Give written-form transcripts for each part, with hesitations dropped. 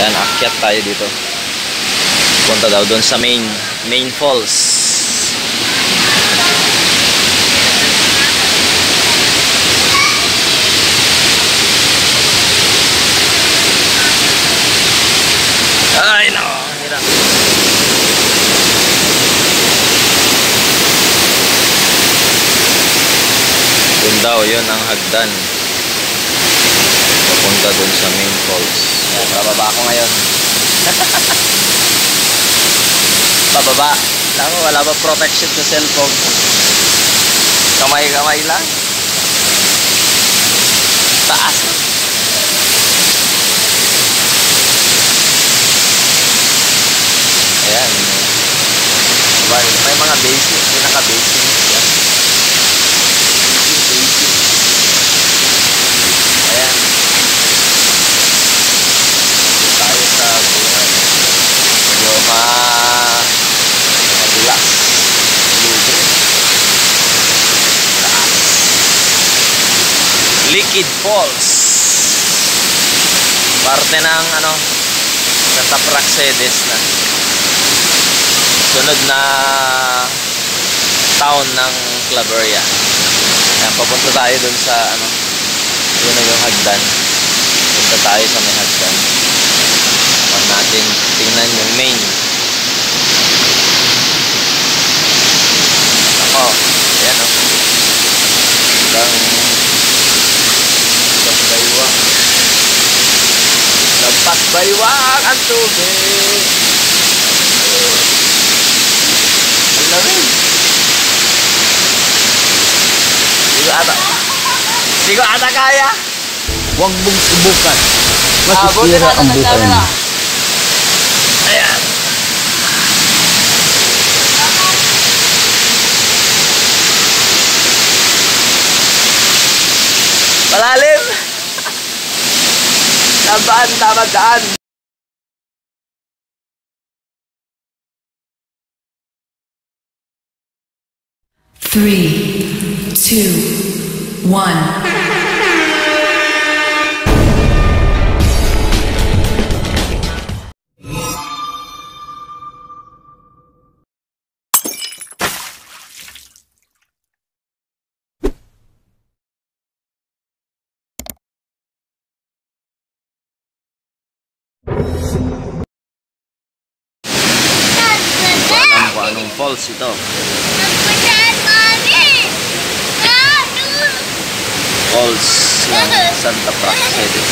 Yan, akyat tayo dito. Punta daw doon sa main falls. Ay, no, hirap. Doon daw, yun ang hagdan papunta doon sa main falls. Ayan, bababa ako ngayon. Bababa. Wala ba protection sa cellphone? Kamay-kamay lang. Taas. Ayan. May mga basic. Pinaka-basic yan. Ayan. Tayo sa buhay. Medyo relax. Liquid Falls. Parte ng Santa Praxedes na. Sunod na town ng Claveria. Ayan, papunta tayo dun sa yun na yung hagdan. Punta tayo sa may hagdan. Huwag natin tingnan yung main. Ayan baywang. Lampas baywang ang tubig. Ang lamig. Hindi ko ata kaya. Huwag mong subukan. Masisira ang buhay mo. Ayan. Malalim. Tamad daan. Three, two, one. Anong falls ito? Falls ng Santa Praxedes.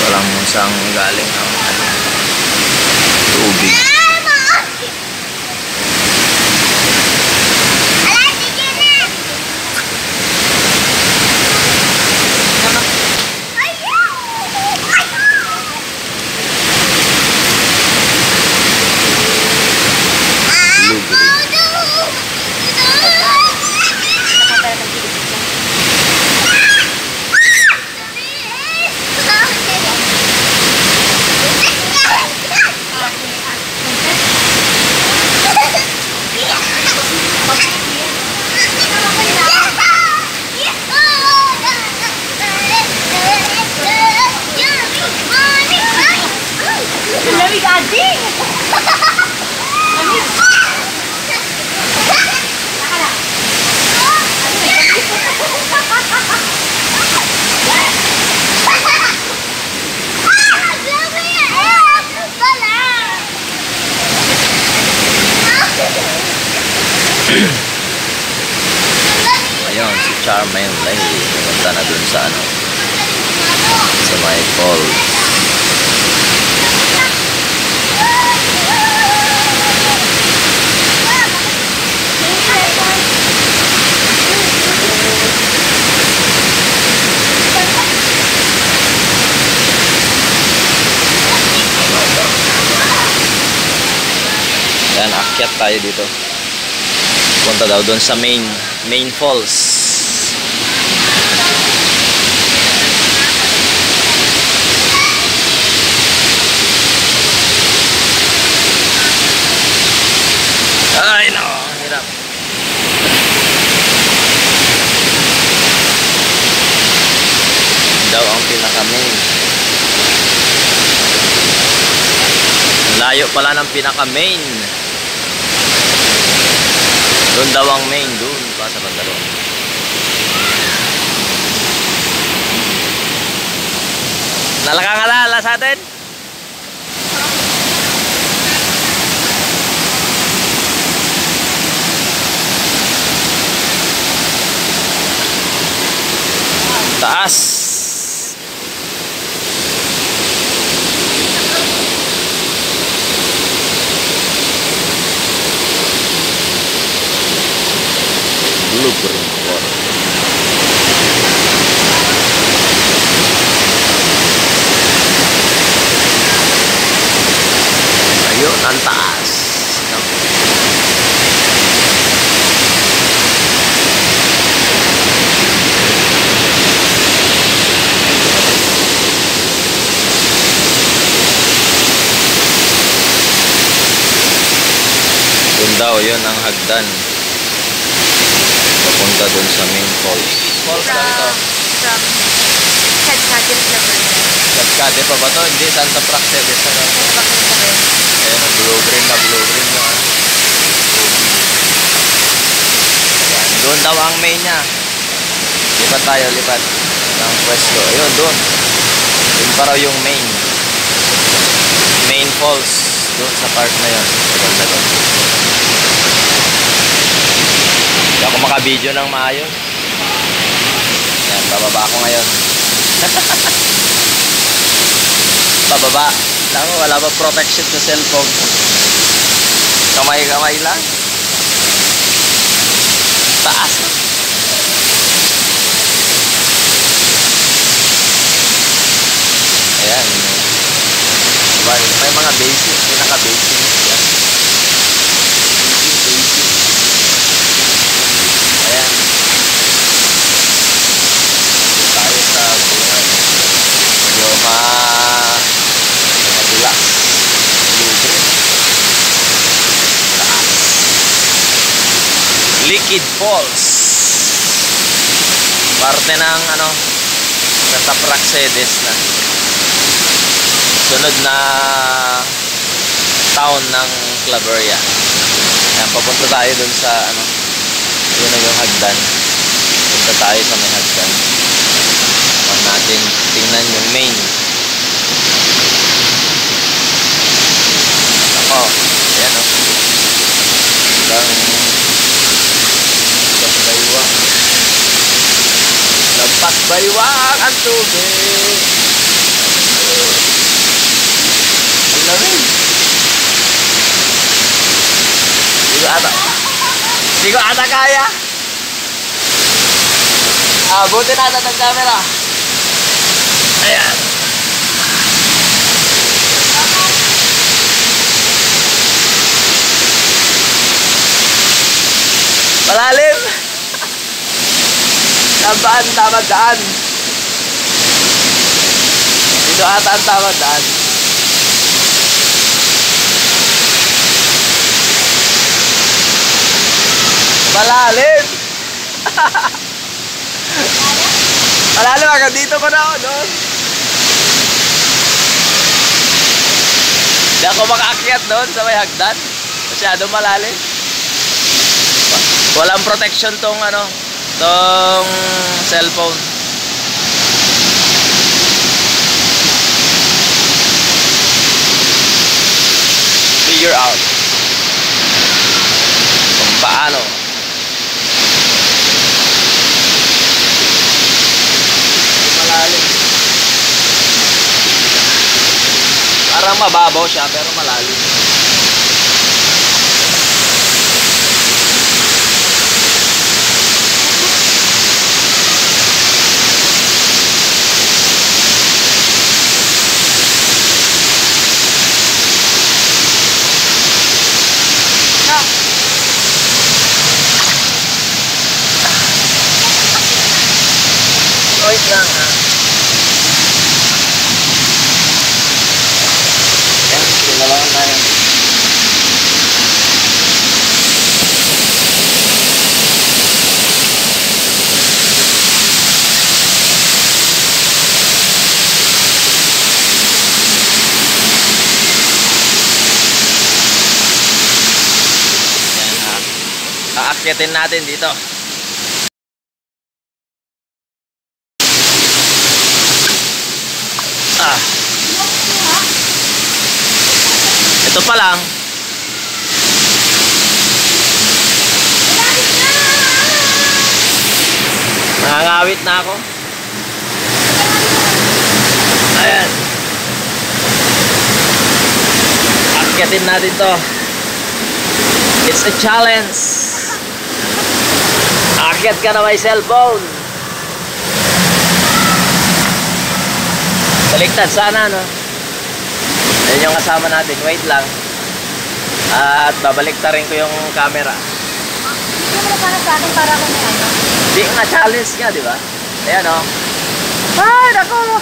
Walang musang galing ang tubig. Ayun, si Charmaine Lay pumunta na dun sa sa may falls. Yan, akyat tayo dito. Punta daw doon sa main falls. layo pala ng pinaka-main. Doon daw ang main, doon pa sa banda doon. Nalakakalala sa atin? Taas. Blueprint 4. Ayun, ang taas. Doon daw, yun ang hagdan. Papunta doon sa main falls. Falls lang ito. From Kadkade River. Kadkade pa ba to? Hindi, Santa Praxedes na lang. Ayan, blue-green na blue-green yung ano. Ayan, doon daw ang main niya. Lipat tayo, lipat. Ng pwesto. Ayun, doon. Doon pa raw yung main. Main falls. Doon sa part na yun. Sa doon. Hindi ako makabideo ng maayos. Ayan, bababa ako ngayon. Bababa. Wala ba protection sa cellphone? Kamay-kamay lang. Taas. Ayan. May mga basic. Pinaka-basic. Ayan. Basic. Ayan. Dito tayo sa buhay. Medyo madulas. Lubricant. Taas. Liquid Falls. Parte ng Santa Praxedes na. Sunod na town ng Claveria. Ayan, papunta tayo dun sa yun na yung hagdan. Punta tayo sa may hagdan. Huwag natin tingnan yung main. Ako, ayan Lampas baywang. Lampas baywang ang tubig. Hindi ko ata kaya. Buti na ng camera. Ayan. Malalim. Tambaan, tamad daan. Dito ata ang tamad daan. Malalim! Malalim agad dito ko na ako doon. Hindi ako makaakyat doon sa may hagdan. Masyado malalim. Walang protection tong cellphone. Figure out kung paano. Malalim. Parang mababaw siya pero malalim. Wait lang ha. Ayan, kailangan na yun. Akyatin natin dito. Ito pa lang. Nangangawit na ako. Ayan. Akyatin natin to. It's a challenge. Akyat ka na may cellphone. Baliktad sana, no? Ayan yung kasama natin. Wait lang. At babaliktarin ko yung camera. Hindi mo na para sa akin para ako may ano. Di nga, challenge nga, di ba? Ayan, oh. Ay, nako!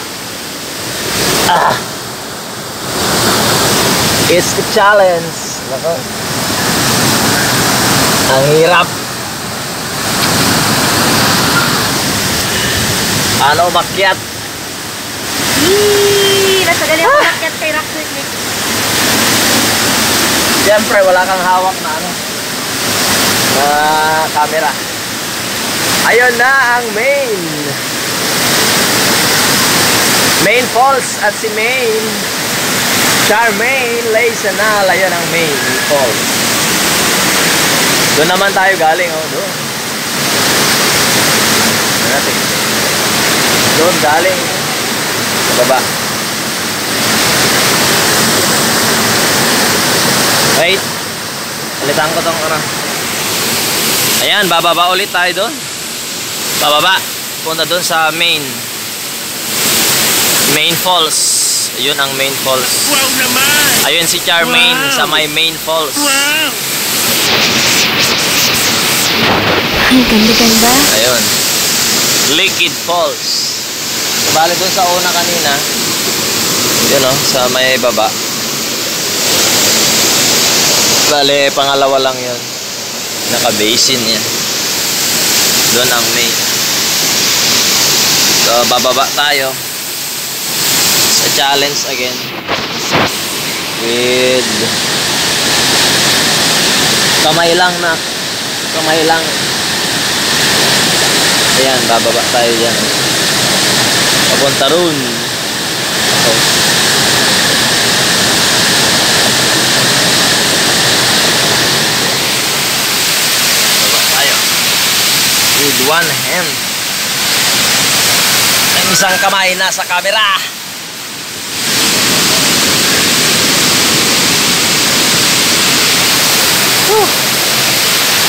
It's a challenge. Nako. Ang hirap. Ano umakyat? Yee! Nasa galing ako nakyat kay Rock Picnic. Siyempre, wala kang hawak na ano. Na camera. Ayun na ang Main Falls at si Charmaine Laysanal. Ayun ang Main Falls. Doon naman tayo galing, oh, doon. Doon galing sa baba. Wait. Palitan ko tong ano. Ayan, bababa ulit tayo doon. Bababa. Punta doon sa Main Falls. Ayun ang Main Falls. Wow naman! Ayun si Charmaine sa may Main Falls. Wow! Ay, ganda-ganda. Ayun. Liquid Falls. Bali doon sa una kanina. Yun, oh, sa may baba. Bali, pangalawa lang yun. Naka-basin yan. Doon ang main. So, bababa tayo. It's a challenge again. With kamay lang na. Kamay lang. Ayan, bababa tayo dyan. Papunta roon. With one hand. Ang isang kamay na sa camera.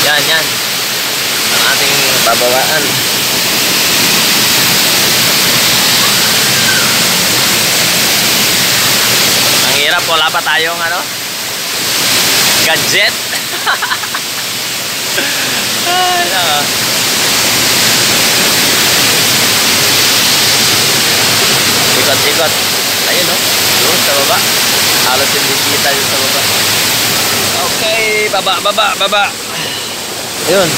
Yan ang ating babawaan. Ang hirap, wala pa tayong ano gadget. Ay, naka. Ikot-ikot. Ayun, no? Doon sa baba. Halos hindi kita yun sa baba. Okay, baba. Ayun.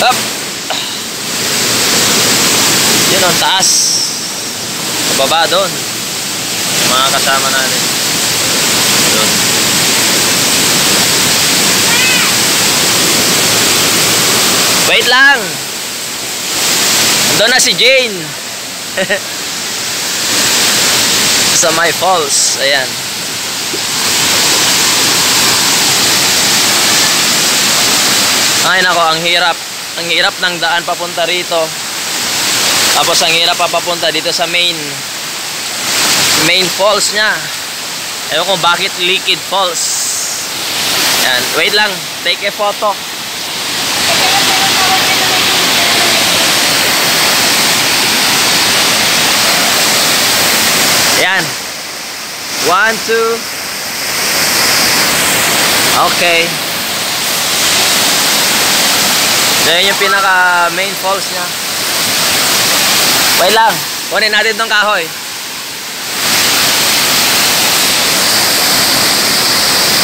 Up. Yun, ang taas. Sa baba doon. Mga kasama natin. Doon. Wait lang. Andun na si Jane. Sa my falls. Ayan. Ay nako, ang hirap. Ang hirap ng daan papunta rito. Tapos ang hirap pa papunta dito sa main falls niya. Ewan ko bakit Liquid Falls. Ayan. Wait lang. Take a photo. Ayan. 1, 2. Okay. Ayan yung pinaka main falls niya. Wait lang. Kunin natin tong kahoy.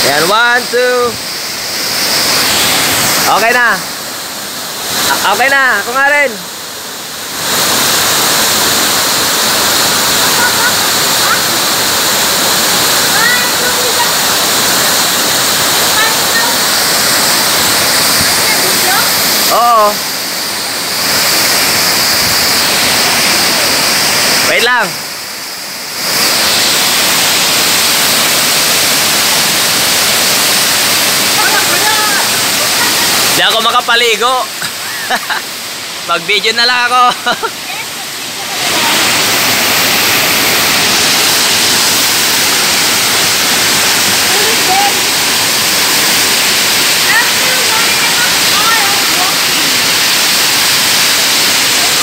Ayan. 1, 2. Okay na. Okay na. Ako nga rin. Wait lang. Di ako makapaligo. Mag-video na lang ako.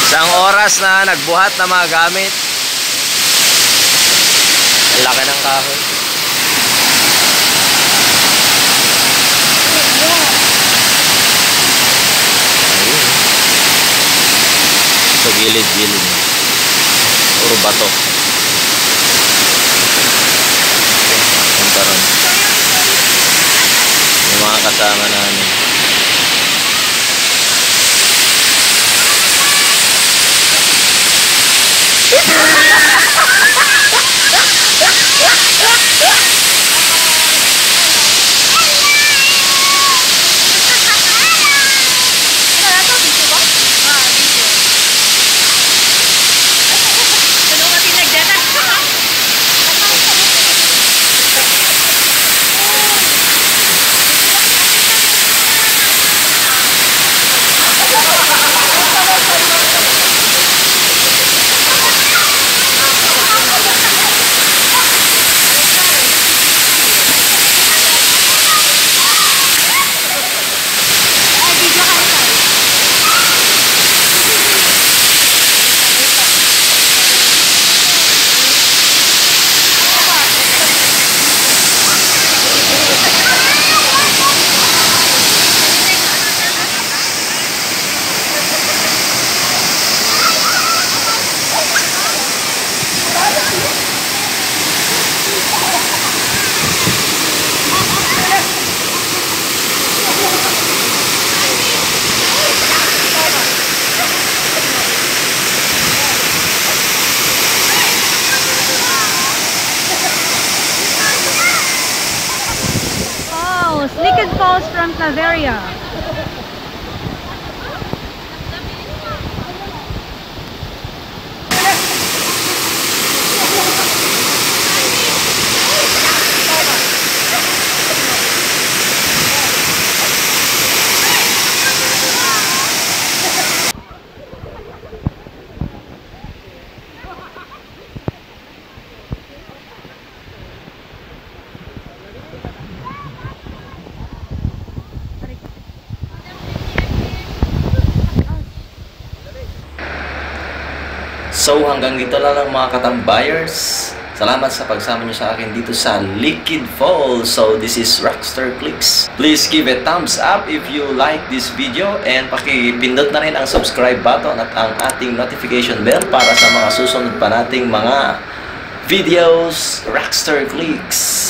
Isang oras na nagbuhat ng mga gamit. Ang laki ng kahoy. Sa gilid-gilid. Puro bato. Punta ron. Yung mga kasama namin. Liquid Falls from Claveria. So hanggang dito lang lang mga katambayers. Salamat sa pagsama niyo sa akin dito sa Liquid Falls. So this is Rockstar Clicks. Please give a thumbs up if you like this video and pakipindot na rin ang subscribe button at ang ating notification bell para sa mga susunod pa nating mga videos. Rockstar Clicks.